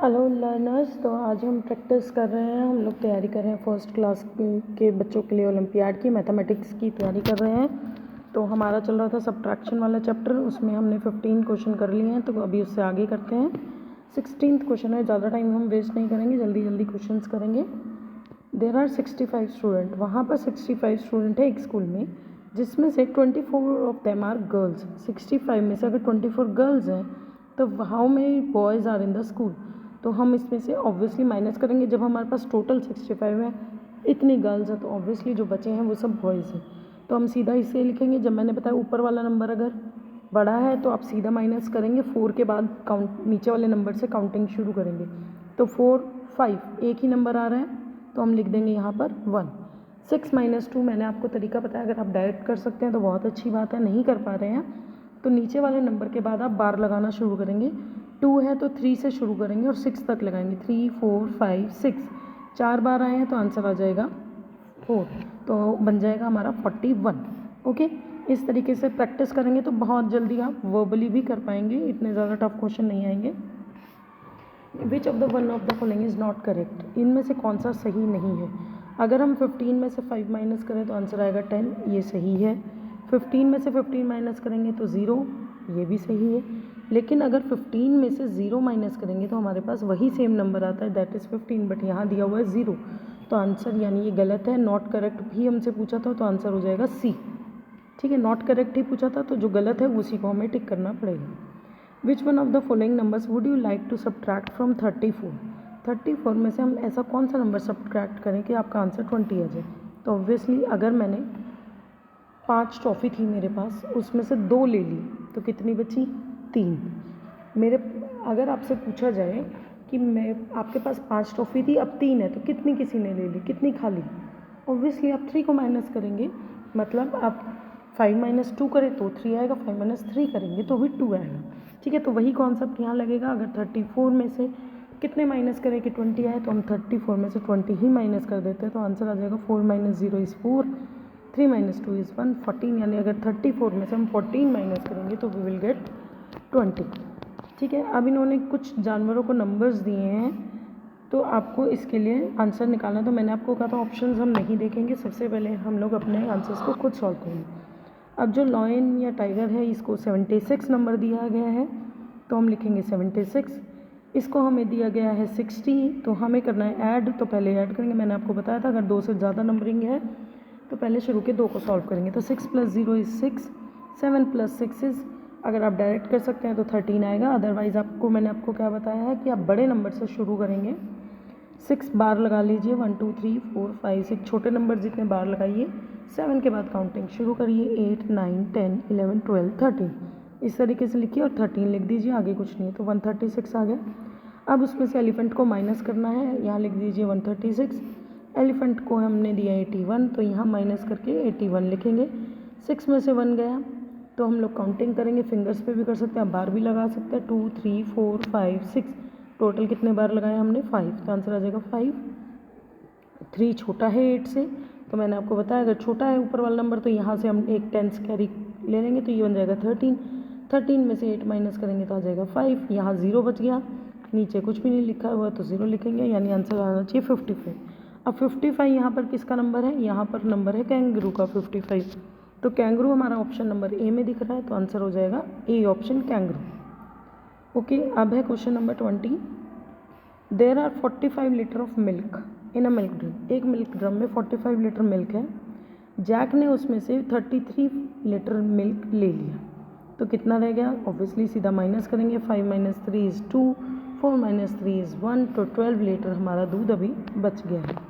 Hello learners. तो आज हम प्रैक्टिस कर रहे हैं, हम लोग तैयारी कर रहे हैं फर्स्ट क्लास के बच्चों के लिए ओलंपियाड की मैथमेटिक्स की तैयारी कर रहे हैं। तो हमारा चल रहा था सब्ट्रैक्शन वाला चैप्टर, उसमें हमने 15 क्वेश्चन कर लिए हैं। तो अभी उससे आगे करते हैं। 16th क्वेश्चन है, ज़्यादा टाइम हम वेस्ट नहीं करेंगे, जल्दी जल्दी क्वेश्चन करेंगे। देर आर 65 स्टूडेंट, वहाँ पर 65 स्टूडेंट है एक स्कूल में, जिसमें से 24 ऑफ देम आर गर्ल्स। 65 में से अगर 24 गर्ल्स हैं तो how many boys are in the school. तो हम इसमें से ऑब्वियसली माइनस करेंगे। जब हमारे पास टोटल 65 है, इतनी गर्ल्स हैं, तो ऑब्वियसली जो बचे हैं वो सब बॉयज़ हैं। तो हम सीधा इसे लिखेंगे। जब मैंने बताया ऊपर वाला नंबर अगर बड़ा है तो आप सीधा माइनस करेंगे, 4 के बाद काउंट नीचे वाले नंबर से काउंटिंग शुरू करेंगे। तो 4 5 एक ही नंबर आ रहा है, तो हम लिख देंगे यहाँ पर 1। 6 - 2 मैंने आपको तरीका बताया, अगर आप डायरेक्ट कर सकते हैं तो बहुत अच्छी बात है। नहीं कर पा रहे हैं तो नीचे वाले नंबर के बाद आप बार लगाना शुरू करेंगे। 2 है तो 3 से शुरू करेंगे और 6 तक लगाएंगे। 3 4 5 6 4 बार आए हैं तो आंसर आ जाएगा 4, तो बन जाएगा हमारा 41। ओके, इस तरीके से प्रैक्टिस करेंगे तो बहुत जल्दी आप वर्बली भी कर पाएंगे, इतने ज़्यादा टफ क्वेश्चन नहीं आएंगे। Which of the one of the following is not correct, इनमें से कौन सा सही नहीं है। अगर हम 15 में से 5 माइनस करें तो आंसर आएगा 10, ये सही है। 15 में से 15 माइनस करेंगे तो 0, ये भी सही है। लेकिन अगर 15 में से 0 माइनस करेंगे तो हमारे पास वही सेम नंबर आता है, दैट इज़ 15, बट यहाँ दिया हुआ है 0, तो आंसर यानी ये गलत है। नॉट करेक्ट भी हमसे पूछा था तो आंसर हो जाएगा सी। ठीक है, नॉट करेक्ट ही पूछा था तो जो गलत है उसी को हमें टिक करना पड़ेगा। Which one of the following numbers would you like to subtract from 34। 34 में से हम ऐसा कौन सा नंबर सब्ट्रैक्ट करें कि आपका आंसर 20 आ जाए। तो ऑब्वियसली अगर मैंने 5 टॉफ़ी थी मेरे पास, उसमें से 2 ले ली तो कितनी बची, 3। मेरे अगर आपसे पूछा जाए कि मैं आपके पास 5 टॉफ़ी थी, अब 3 है, तो कितनी किसी ने ले ली, कितनी खा ली। ऑब्वियसली आप 3 को माइनस करेंगे, मतलब आप 5 - 2 करें तो 3 आएगा, 5 - 3 करेंगे तो भी 2 आएगा। ठीक है, तो वही कॉन्सेप्ट यहाँ लगेगा। अगर 34 में से कितने माइनस करें कि 20 आए, तो हम 34 में से 20 ही माइनस कर देते हैं, तो आंसर आ जाएगा 4 - 0 इज़ 4, 3 - 2 इज़ 1, 14। यानी अगर 34 में से हम 14 माइनस करेंगे तो वी विल गेट 20। ठीक है, अब इन्होंने कुछ जानवरों को नंबर्स दिए हैं, तो आपको इसके लिए आंसर निकालना। तो मैंने आपको कहा था ऑप्शंस हम नहीं देखेंगे, सबसे पहले हम लोग अपने आंसर्स को खुद सॉल्व करेंगे। अब जो लॉयन या टाइगर है, इसको 76 नंबर दिया गया है, तो हम लिखेंगे 76। इसको हमें दिया गया है 60, तो हमें करना है ऐड, तो पहले ऐड करेंगे। मैंने आपको बताया था अगर 2 से ज़्यादा नंबरिंग है तो पहले शुरू के 2 को सॉल्व करेंगे। तो 6 + 0 इज़ 6, 7 + 6 इज़, अगर आप डायरेक्ट कर सकते हैं तो 13 आएगा। अदरवाइज़ आपको मैंने आपको क्या बताया है कि आप बड़े नंबर से शुरू करेंगे। 6 बार लगा लीजिए, 1 2 3 4 5 6 छोटे नंबर जितने बार लगाइए। 7 के बाद काउंटिंग शुरू करिए, 8 9 10 11 12 13, इस तरीके से लिखिए और 13 लिख दीजिए, आगे कुछ नहीं है। तो 136 आ गया। अब उसमें से एलिफेंट को माइनस करना है, यहाँ लिख दीजिए 136। एलिफेंट को हमने दिया 81, तो यहाँ माइनस करके 81 लिखेंगे। 6 में से 1 गया तो हम लोग काउंटिंग करेंगे, फिंगर्स पे भी कर सकते हैं, आप बार भी लगा सकते हैं। 2 3 4 5 6, टोटल कितने बार लगाए हमने, 5, तो आंसर आ जाएगा 5। 3 छोटा है 8 से, तो मैंने आपको बताया अगर छोटा है ऊपर वाला नंबर तो यहाँ से हम एक 10 कैरी ले लेंगे, तो ये बन जाएगा 13। 13 में से 8 माइनस करेंगे तो आ जाएगा 5, यहाँ 0 बच गया, नीचे कुछ भी नहीं लिखा हुआ तो 0 लिखेंगे, यानी आंसर आना चाहिए 55। अब 55 यहाँ पर किसका नंबर है, यहाँ पर नंबर है कैंगरू का 55, तो कैंगरू हमारा ऑप्शन नंबर ए में दिख रहा है, तो आंसर हो जाएगा ए ऑप्शन कैंगरू। ओके, अब है question number 20। There are 45 litre of milk in a milk drum, एक मिल्क ड्रम में 45 लीटर मिल्क है। जैक ने उसमें से 33 लीटर मिल्क ले लिया, तो कितना रह गया, ऑब्वियसली सीधा माइनस करेंगे। 5 - 3 इज़ 2, 4 - 3 इज़ 1, तो 12 लीटर हमारा दूध अभी बच गया है।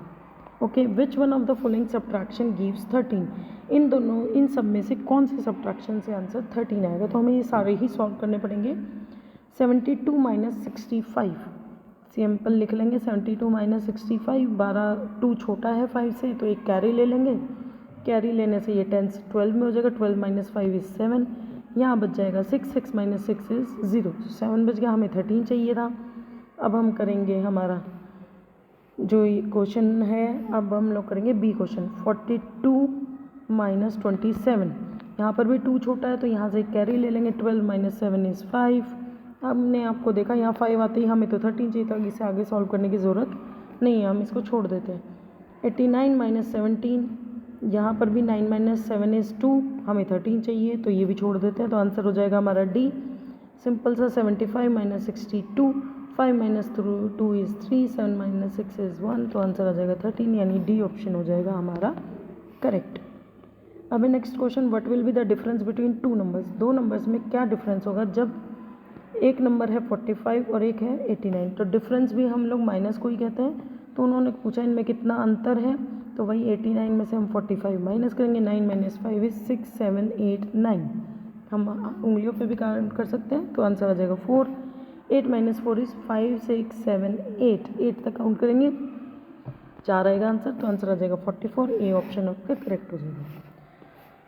Okay, which one of the following subtraction gives 13, इन दोनों इन सब में से कौन से सब्ट्रैक्शन से आंसर 13 आएगा। तो हमें ये सारे ही सॉल्व करने पड़ेंगे। 72 - 65 सिंपल लिख लेंगे, 72 - 65, 12 2 छोटा है 5 से, तो एक कैरी ले लेंगे। कैरी लेने से ये 10 से 12 में हो जाएगा, 12 - 5 इज़ 7, यहाँ बच जाएगा 6, 6 - 6 इज़ 0, 7 बच गया, हमें 13 चाहिए था। अब हम करेंगे हमारा जो ये क्वेश्चन है, अब हम लोग करेंगे बी क्वेश्चन। 42 - 27, यहाँ पर भी 2 छोटा है तो यहाँ से एक कैरी ले लेंगे, 12 - 7 इज़ 5, हमने आपको देखा यहाँ 5 आते ही हमें तो 13 चाहिए था, इसे आगे सॉल्व करने की ज़रूरत नहीं है, हम इसको छोड़ देते हैं। 89 माइनस 17, यहाँ पर भी 9 माइनस 7 इज़ 2, हमें 13 चाहिए तो ये भी छोड़ देते हैं, तो आंसर हो जाएगा हमारा डी। सिंपल सा 75 minus 62, 5 minus 2 is 3, 7 minus 6 is 1, तो आंसर आ जाएगा 13, यानी डी ऑप्शन हो जाएगा हमारा करेक्ट। अब next question, what will be the difference between two numbers, दो नंबर्स में क्या डिफरेंस होगा जब एक नंबर है 45 और एक है 89, तो डिफरेंस भी हम लोग माइनस को ही कहते हैं। तो उन्होंने पूछा इनमें कितना अंतर है, तो वही 89 में से हम 45 माइनस करेंगे, 9 माइनस 5 इज 6, 7, 8, 9, हम उंगलियों पे भी काउंट कर सकते हैं, तो आंसर आ जाएगा 4। 8 माइनस 4 इज 5, 6, 7, 8 तक काउंट करेंगे, 4 आएगा आंसर, तो आंसर आ जाएगा 44, ए ऑप्शन आपका करेक्ट हो जाएगा।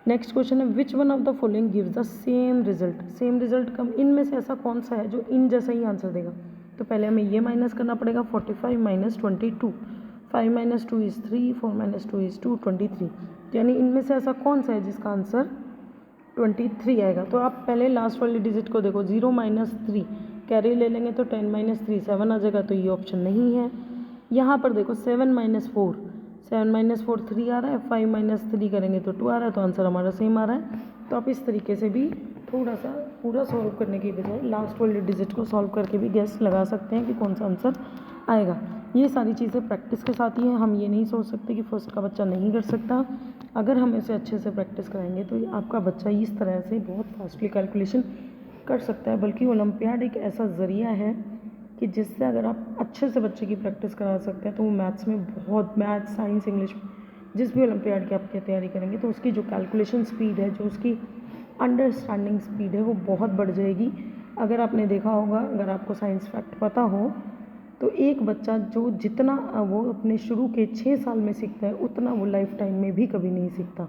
नेक्स्ट क्वेश्चन है, which one of the following gives the same result, same result कम, इनमें से ऐसा कौन सा है जो इन जैसा ही आंसर देगा। तो पहले हमें ये माइनस करना पड़ेगा, 45 minus 22, 5 minus 2 is 3, 4 minus 2 is 2, 23, यानी इनमें से ऐसा कौन सा है जिसका आंसर 23 आएगा। तो आप पहले लास्ट वाली डिजिट को देखो, 0 माइनस 3 कैरी ले लेंगे तो 10 माइनस 3 7 आ जाएगा, तो ये ऑप्शन नहीं है। यहाँ पर देखो 7 माइनस 4, 7 माइनस 4 3 आ रहा है, 5 माइनस 3 करेंगे तो 2 आ रहा है, तो आंसर हमारा सेम आ रहा है। तो आप इस तरीके से भी थोड़ा सा पूरा सॉल्व करने की बजाय लास्ट वाली डिजिट को सॉल्व करके भी गेस लगा सकते हैं कि कौन सा आंसर आएगा। ये सारी चीज़ें प्रैक्टिस के साथ ही हैं, हम ये नहीं सोच सकते कि फर्स्ट का बच्चा नहीं कर सकता। अगर हम इसे अच्छे से प्रैक्टिस कराएंगे तो आपका बच्चा इस तरह से बहुत फास्टली कैलकुलेशन कर सकता है। बल्कि ओलंपियाड एक ऐसा ज़रिया है कि जिससे अगर आप अच्छे से बच्चे की प्रैक्टिस करा सकते हैं तो वो मैथ्स में बहुत, मैथ्स, साइंस, इंग्लिश, जिस भी ओलंपियाड की आप तैयारी करेंगे तो उसकी जो कैलकुलेशन स्पीड है, जो उसकी अंडरस्टैंडिंग स्पीड है, वो बहुत बढ़ जाएगी। अगर आपने देखा होगा, अगर आपको साइंस फैक्ट पता हो, तो एक बच्चा जो जितना वो अपने शुरू के 6 साल में सीखता है उतना वो लाइफ टाइम में भी कभी नहीं सीखता।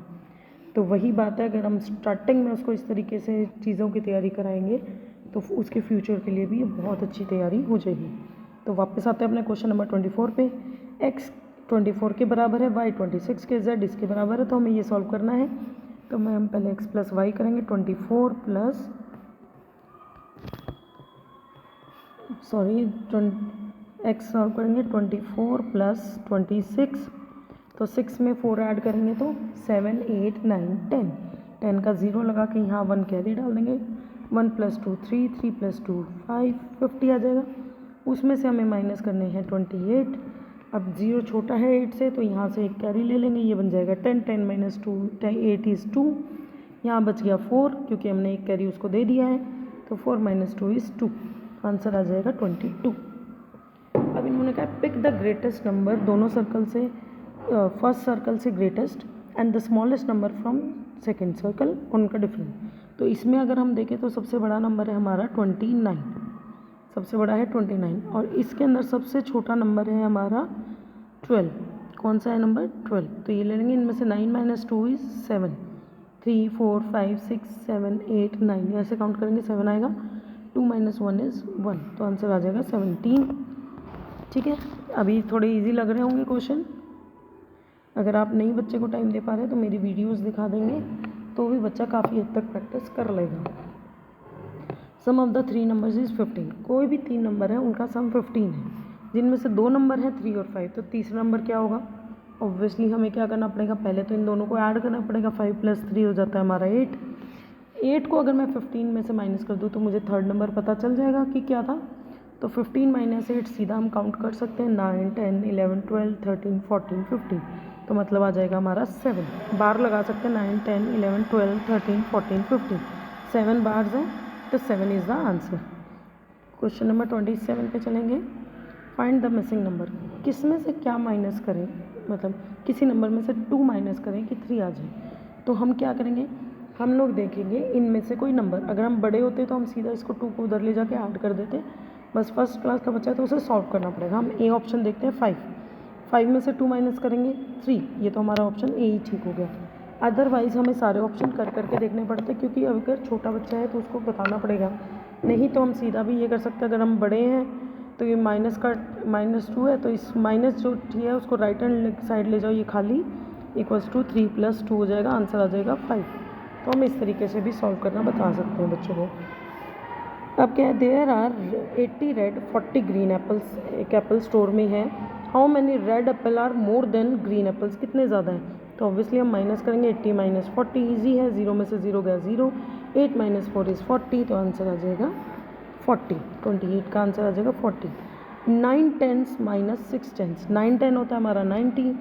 तो वही बात है, अगर हम स्टार्टिंग में उसको इस तरीके से चीज़ों की तैयारी कराएंगे तो उसके फ्यूचर के लिए भी बहुत अच्छी तैयारी हो जाएगी। तो वापस आते हैं अपने क्वेश्चन नंबर 24 पे। x 24 के बराबर है, y 26 के, z इसके बराबर है, तो हमें ये सॉल्व करना है। तो हम पहले x प्लस वाई करेंगे, 24 प्लस x सॉल्व करेंगे 24 प्लस 26, तो 6 में 4 ऐड करेंगे तो 7, 8, 9, 10, 10 का 0 लगा के यहाँ 1 कैरी डाल देंगे, 1 प्लस 2 3, 3 प्लस 2 5, 50 आ जाएगा। उसमें से हमें माइनस करने हैं 28, अब 0 छोटा है 8 से, तो यहाँ से एक कैरी ले लेंगे, ये बन जाएगा 10, 10 माइनस 2, 8 इज़ 2, यहाँ बच गया 4 क्योंकि हमने एक कैरी उसको दे दिया है, तो 4 माइनस 2 इज़ 2, आंसर आ जाएगा 22। अब इन्होंने कहा पिक द ग्रेटेस्ट नंबर, दोनों सर्कल से, फर्स्ट सर्कल से greatest and the smallest number from second circle, उनका डिफरेंस। तो इसमें अगर हम देखें तो सबसे बड़ा नंबर है हमारा 29, सबसे बड़ा है 29, और इसके अंदर सबसे छोटा नंबर है हमारा 12। कौन सा है नंबर 12? तो ये ले लेंगे, इनमें से 9 माइनस 2 इज़ 7, 3, 4, 5, 6, 7, 8, 9, ऐसे काउंट करेंगे 7 आएगा, 2 माइनस 1 इज़ 1, तो आंसर आ जाएगा 17। ठीक है, अभी थोड़े इजी लग रहे होंगे क्वेश्चन। अगर आप नहीं बच्चे को टाइम दे पा रहे तो मेरी वीडियोस दिखा देंगे तो भी बच्चा काफ़ी हद तक प्रैक्टिस कर लेगा। सम ऑफ द 3 नंबर्स इज़ 15, कोई भी 3 नंबर है उनका सम 15 है, जिनमें से 2 नंबर है 3 और 5, तो तीसरा नंबर क्या होगा? ऑब्वियसली हमें क्या करना पड़ेगा, पहले तो इन दोनों को ऐड करना पड़ेगा, 5 प्लस 3 हो जाता है हमारा 8। 8 को अगर मैं 15 में से माइनस कर दूँ तो मुझे थर्ड नंबर पता चल जाएगा कि क्या था। तो 15 माइनस 8 सीधा हम काउंट कर सकते हैं, 9, 10, 11, 12, 13, 14, 15, तो मतलब आ जाएगा हमारा 7। बार लगा सकते हैं, 9, 10, 11, 12, 13, 14, 15, 7 बार्स हैं, तो 7 is the answer. Question number 27 पे चलेंगे। फाइंड द मिसिंग नंबर, किस में से क्या माइनस करें, मतलब किसी नंबर में से 2 माइनस करें कि 3 आ जाए। तो हम क्या करेंगे, हम लोग देखेंगे इनमें से कोई नंबर, अगर हम बड़े होते तो हम सीधा इसको 2 को उधर ले जाके ऐड कर देते, बस फर्स्ट क्लास का बच्चा है तो उसे सॉल्व करना पड़ेगा। हम ए ऑप्शन देखते हैं, 5 में से 2 माइनस करेंगे 3, ये तो हमारा ऑप्शन ए ही ठीक हो गया। अदरवाइज़ हमें सारे ऑप्शन कर करके देखने पड़ते हैं, क्योंकि अगर छोटा बच्चा है तो उसको बताना पड़ेगा, नहीं तो हम सीधा भी ये कर सकते हैं। अगर हम बड़े हैं तो ये -2 है, तो इस माइनस जो है उसको राइट हैंड साइड ले जाओ, ये खाली इक्वल्स टू 3 + 2 हो जाएगा, आंसर आ जाएगा 5। तो हम इस तरीके से भी सॉल्व करना बता सकते हैं बच्चों को। अब क्या है, there are 80 red 40 green apples एक एप्पल स्टोर में है। How many red apple are more than green apples, कितने ज़्यादा हैं? तो ऑब्वियसली हम माइनस करेंगे, 80 माइनस 40 ईजी है, 0 में से 0 गया 0, 8 माइनस 4 इज़ 40, तो आंसर आ जाएगा 40, 28 का आंसर आ जाएगा 40। 9 टेंस माइनस 6 टेंस, 9 10 होता है हमारा 90,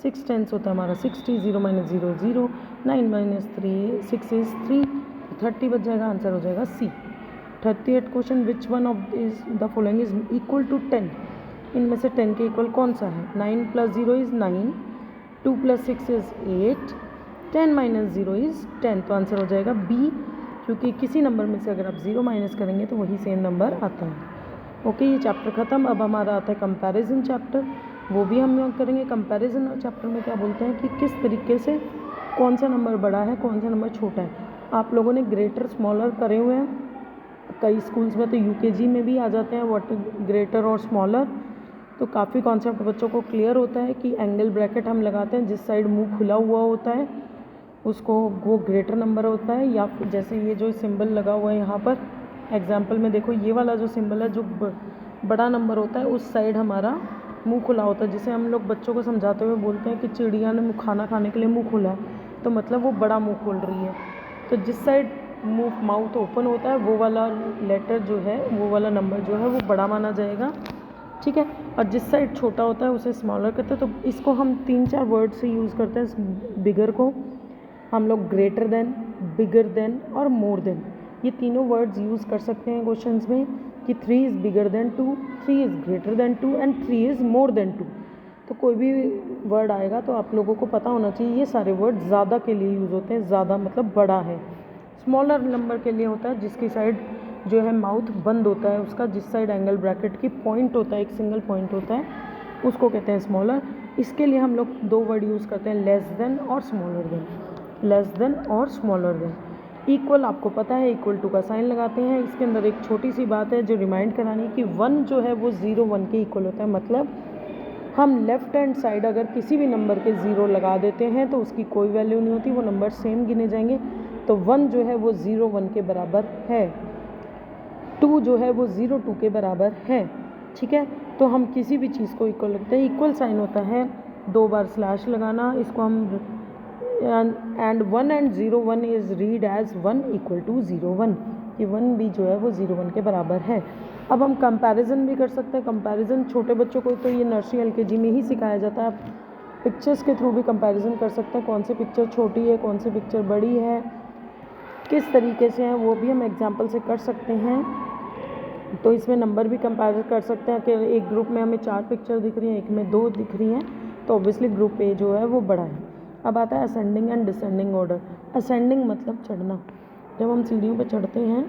6 टेंस होता है हमारा 60, 0 माइनस 0 0, 9 माइनस 3 6 इज़ 3, 30 बच जाएगा, आंसर हो जाएगा C. 38 question, which one of is the following is equal to 10, इनमें से 10 के इक्वल कौन सा है? 9 plus 0 is 9, 2 plus 6 is 8, 10 minus 0 is 10, तो आंसर हो जाएगा बी, क्योंकि किसी नंबर में से अगर आप 0 माइनस करेंगे तो वही सेम नंबर आता है। ओके, ये चैप्टर ख़त्म। अब हमारा आता है कंपैरिजन चैप्टर, वो भी हम यहाँ करेंगे। कंपैरिजन चैप्टर में क्या बोलते हैं कि किस तरीके से कौन सा नंबर बड़ा है, कौन सा नंबर छोटा है। आप लोगों ने ग्रेटर स्मॉलर करे हुए हैं, कई स्कूल्स में तो यूकेजी में भी आ जाते हैं व्हाट ग्रेटर और स्मॉलर, तो काफ़ी कॉन्सेप्ट बच्चों को क्लियर होता है कि एंगल ब्रैकेट हम लगाते हैं, जिस साइड मुंह खुला हुआ होता है उसको वो ग्रेटर नंबर होता है, या फिर जैसे ये जो सिंबल लगा हुआ है यहाँ पर एग्जाम्पल में देखो, ये वाला जो सिंबल है जो बड़ा नंबर होता है उस साइड हमारा मुंह खुला होता है, जिसे हम लोग बच्चों को समझाते हुए बोलते हैं कि चिड़िया ने खाना खाने के लिए मुंह खोला है, तो मतलब वो बड़ा मुंह खोल रही है। तो जिस साइड मुंह माउथ ओपन होता है वो वाला लेटर जो है, वो वाला नंबर जो है वो बड़ा माना जाएगा, ठीक है। और जिस साइड छोटा होता है उसे स्मॉलर कहते हैं। तो इसको हम 3-4 वर्ड से यूज़ करते हैं। बिगर को हम लोग ग्रेटर देन, बिगर देन और मोर देन, ये तीनों वर्ड्स यूज़ कर सकते हैं क्वेश्चंस में कि 3 is bigger than 2, 3 is greater than 2 and 3 is more than 2। तो कोई भी वर्ड आएगा तो आप लोगों को पता होना चाहिए ये सारे वर्ड ज़्यादा के लिए यूज़ होते हैं, ज़्यादा मतलब बड़ा है। स्मॉलर नंबर के लिए होता है जिसकी साइड जो है माउथ बंद होता है, उसका जिस साइड एंगल ब्रैकेट की पॉइंट होता है, एक सिंगल पॉइंट होता है, उसको कहते हैं स्मॉलर। इसके लिए हम लोग 2 वर्ड यूज़ करते हैं, लेस देन और स्मॉलर देन, लेस देन और स्मॉलर देन। इक्वल आपको पता है, इक्वल टू का साइन लगाते हैं। इसके अंदर एक छोटी सी बात है जो रिमाइंड करानी है कि 1 जो है वो 0 1 के इक्वल होता है, मतलब हम लेफ़्ट हैंड साइड अगर किसी भी नंबर के 0 लगा देते हैं तो उसकी कोई वैल्यू नहीं होती, वो नंबर सेम गिने जाएंगे। तो 1 जो है वो 0 1 के बराबर है, 2 जो है वो 0 2 के बराबर है, ठीक है। तो हम किसी भी चीज़ को इक्वल लगते हैं, इक्वल साइन होता है 2 बार स्लैश लगाना, इसको हम and 1 and 0 1 is read as 1 equal to 0 1, कि 1 भी जो है वो 0 1 के बराबर है। अब हम कंपैरिजन भी कर सकते हैं। कंपैरिजन छोटे बच्चों को तो ये नर्सरी एलकेजी में ही सिखाया जाता है। आप पिक्चर्स के थ्रू भी कंपैरिजन कर सकते हैं, कौन सी पिक्चर छोटी है, कौन सी पिक्चर बड़ी है, किस तरीके से है, वो भी हम एग्जांपल से कर सकते हैं। तो इसमें नंबर भी कंपेयर कर सकते हैं कि एक ग्रुप में हमें 4 पिक्चर दिख रही हैं, एक में 2 दिख रही हैं, तो ऑब्वियसली ग्रुप ए जो है वो बड़ा है। अब आता है ascending and descending order. Ascending मतलब चढ़ना, जब हम सीढ़ियों पर चढ़ते हैं